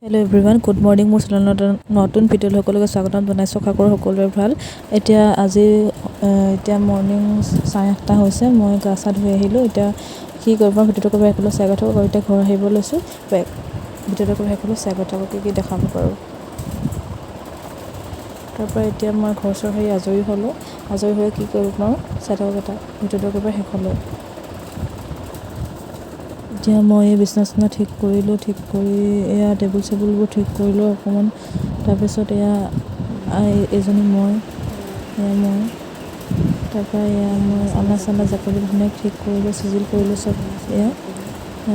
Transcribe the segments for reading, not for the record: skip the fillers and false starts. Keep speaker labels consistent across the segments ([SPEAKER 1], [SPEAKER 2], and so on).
[SPEAKER 1] Hello' everyone, good morning. মোৰ চেনেলত নতুন ভিডিঅ'লৈ সকলোকে স্বাগতম জনাইছোঁ। আশা কৰোঁ সকলোৰে ভাল। এতিয়া মৰ্ণিং 8:30 হৈছে। মই গা চা ধুই আহিলোঁ। এতিয়া কি কৰিব ভিডিঅ'টো কৰিব আহিলোঁ চাই থাকক। আৰু এতিয়া ঘৰ আহিব লৈছোঁ। ভিডিঅ'টো কৰিব আহিলোঁ চাই থাকক কি দেখাব পাৰোঁ। তাৰপৰা এতিয়া মই ঘৰ চৰ হৈ আজৰি হ'লোঁ। আজৰি হৈ কি কৰিব পাৰোঁ চাই থাকক। এটা ভিডিঅ'টো কৰিব শেষ হ'লোঁ। এতিয়া মই এই বিচনা ঠিক কৰিলোঁ। ঠিক কৰি এয়া টেবুল চেবুলবোৰ ঠিক কৰিলোঁ অকণমান। তাৰপিছত এইজনী মই তাৰপৰা মই আনা চানা জাপেলি ধুনীয়াকৈ ঠিক কৰিলোঁ, চিজিল কৰিলোঁ চব।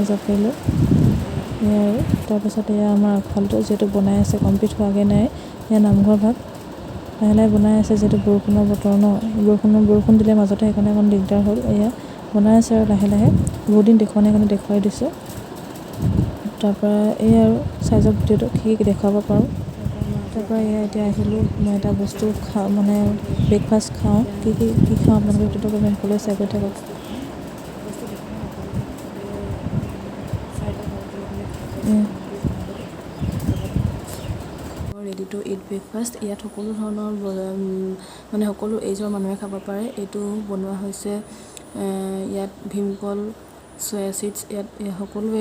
[SPEAKER 1] জাপেলোঁ আৰু তাৰপিছত আমাৰ আগফালটো যিহেতু বনাই আছে, কমপ্লিট হোৱাগৈ নাই। নামঘৰ ভাগ লাহে লাহে বনাই আছে। যিহেতু বৰষুণৰ বতৰ ন, বৰষুণ দিলে মাজতে সেইকাৰণে অকণ দিগদাৰ হ'ল। বনাই আছে আৰু লাহে লাহে। বহুত দিন দেখুওৱা নাই কাৰণে দেখুৱাই দিছোঁ। তাৰপৰা আৰু চাইজৰ ভিডিঅ'টো কি দেখাব পাৰোঁ। তাৰপৰা এতিয়া আহিলোঁ। মই এটা বস্তু খাওঁ, ব্ৰেকফাষ্ট খাওঁ। কি খাওঁ আপোনালোকে ভিডিঅ'টো কৰি সকলোৱে চাই গৈ থাকক। Ready to it breakfast. ইয়াত সকলো ধৰণৰ সকলো এইজৰ মানুহে খাব পাৰে। এইটো বনোৱা হৈছে ইয়াত ভীমকল, চয়া চিডছ, ইয়াত সকলোৱে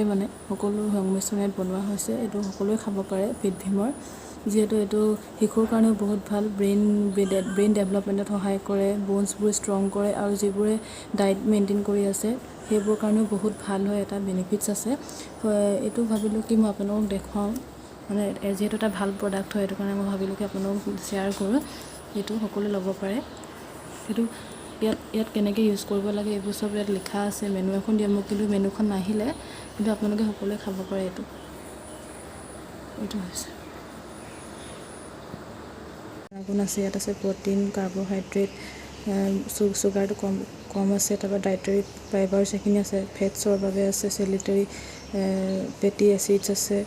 [SPEAKER 1] সকলো সংমিশ্ৰণ ইয়াত বনোৱা হৈছে। এইটো সকলোৱে খাব পাৰে পেট ভীমৰ। যিহেতু এইটো শিশুৰ কাৰণেও বহুত ভাল। ব্ৰেইন ডেভেলপমেণ্টত সহায় কৰে, ব'নছবোৰ ষ্ট্ৰং কৰে, আৰু যিবোৰে ডায়েট মেইনটেইন কৰি আছে সেইবোৰৰ কাৰণেও বহুত ভাল হয়। এটা বেনিফিটছ আছে। এইটো ভাবিলোঁ কি মই আপোনালোকক দেখুৱাওঁ। যিহেতু এটা ভাল প্ৰডাক্ট হয়, সেইটো কাৰণে মই ভাবিলোঁ কি আপোনালোকক শ্বেয়াৰ কৰোঁ। এইটো সকলোৱে ল'ব পাৰে। সেইটো ইয়াত কেনেকৈ ইউজ কৰিব লাগে এইবোৰ চব ইয়াত লিখা আছে। মেনু এখন দিয়া মোক, কিন্তু মেনুখন নাহিলে, কিন্তু আপোনালোকে সকলোৱে খাব পাৰে। এইটো হৈছে গুণ আছে। ইয়াত আছে প্ৰ'টিন, কাৰ্বহাইড্ৰেট, চুগাৰটো কম আছে। তাৰপৰা ডায়েটাৰী ফাইবাৰ্ছ সেইখিনি আছে। ফেটছৰ বাবে আছে, চেলিটাৰী ফেটি এচিডছ আছে।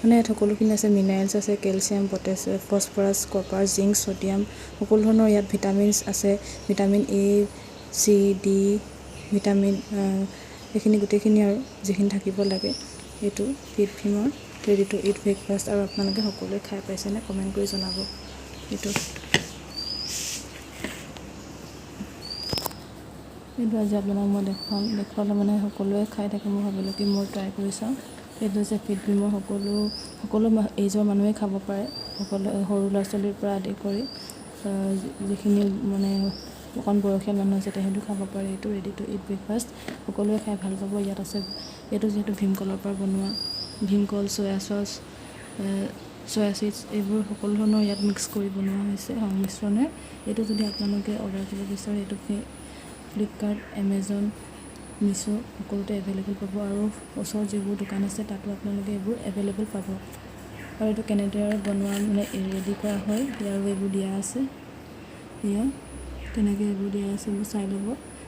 [SPEAKER 1] ইয়াত সকলোখিনি আছে। মিনাৰেলছ আছে, calcium, potassium, phosphorus, copper, zinc, sodium, সকলো ধৰণৰ ইয়াত ভিটামিনছ আছে। Vitamin A, C, D, vitamin এইখিনি গোটেইখিনি আৰু যিখিনি থাকিব লাগে। এইটো পেট ভীমৰ ৰেডি টু ইট ব্ৰেকফাষ্ট। আৰু আপোনালোকে সকলোৱে খাই পাইছেনে কমেণ্ট কৰি জনাব। এইটো আজি আপোনাক মই দেখুৱালে সকলোৱে খাই থাকে। মই ভাবিলোঁ কি মই ট্ৰাই কৰি চাওঁ। এইটো হৈছে পেট ভীমৰ সকলো এইজৰ মানুহে খাব পাৰে। সৰু ল'ৰা ছোৱালীৰ পৰা আদি কৰি যিখিনি অকণ বয়সীয়াল মানুহ আছে তেহেঁতিও খাব পাৰে। এইটো ৰেডি টু ইট ব্ৰেকফাষ্ট। সকলোৱে খাই ভাল পাব। ইয়াত আছে এইটো যিহেতু ভীমকলৰ পৰা বনোৱা। ভীমকল, চয়া চচ, চয়া চিডছ এইবোৰ সকলো ধৰণৰ ইয়াত মিক্স কৰি বনোৱা হৈছে সংমিশ্ৰণে। এইটো যদি আপোনালোকে অৰ্ডাৰ কৰিব বিচাৰে, এইটো ফ্লিপকাৰ্ট, এমেজন, মিছ' সকলোতে এভেইলেবল পাব। আৰু ওচৰত যিবোৰ দোকান আছে তাতো আপোনালোকে এইবোৰ এভেইলেবল পাব। আৰু এইটো কেনেদৰে বনোৱা ৰেডি কৰা হয় আৰু এইবোৰ দিয়া আছে। কেনেকৈ এইবোৰ দিয়া আছে এইবোৰ চাই ল'ব।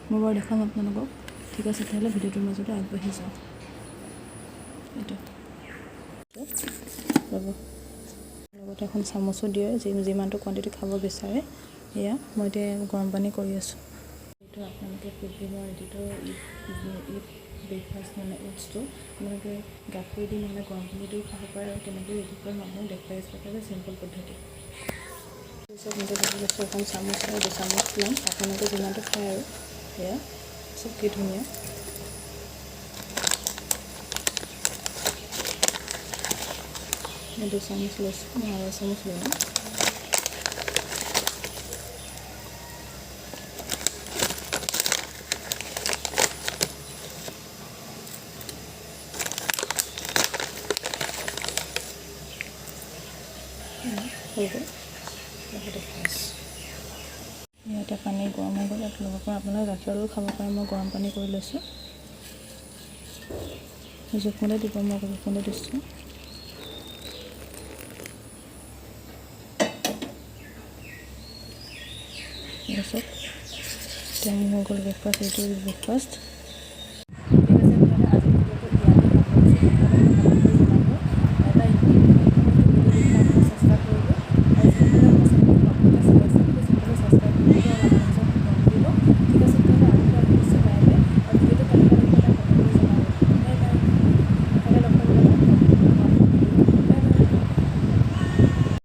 [SPEAKER 1] মই বাৰু দেখাম আপোনালোকক। ঠিক আছে, তেতিয়াহ'লে ভিডিঅ'টোৰ মাজতে আগবাঢ়ি যাওঁ। এইটো ৰ'ব। লগতে এখন চামুচো দিয়ে, যিমানটো কোৱাণ্টিটি খাব বিচাৰে। মই এতিয়া গৰম পানী কৰি আছোঁ। এইটো আপোনালোকে পেট ভীমৰ ৰেডি টু ইট ব্ৰেকফাষ্ট ওটছটো আপোনালোকে গাখীৰ দি গৰম পানী দিও খাব পাৰে। আৰু কেনেকৈ ৰেডি কৰে মই আপোনাক দেখুৱাই আছোঁ। এটা চিম্পল পদ্ধতি। এখন চামুচ আৰু 2 চামুচ ল'ম। আপোনালোকে যিমানটো খায় আৰু চব কি ধুনীয়া। মই 2 চামুচ লৈছোঁ। মই 2.5 চামুচ লৈ ল'ম। হৈ গ'ল। এতিয়া পানী গৰম হৈ গ'ল। ইয়াত ল'ব পৰা আপোনালোকে গাখীৰৰো খাব পাৰে। মই গৰম পানী কৰি লৈছোঁ। জোখমতে দিব, মই জোখমতে দিছোঁ। তাৰপিছত এতিয়া হৈ গ'ল ব্ৰেকফাষ্ট। এইটো ব্ৰেকফাষ্ট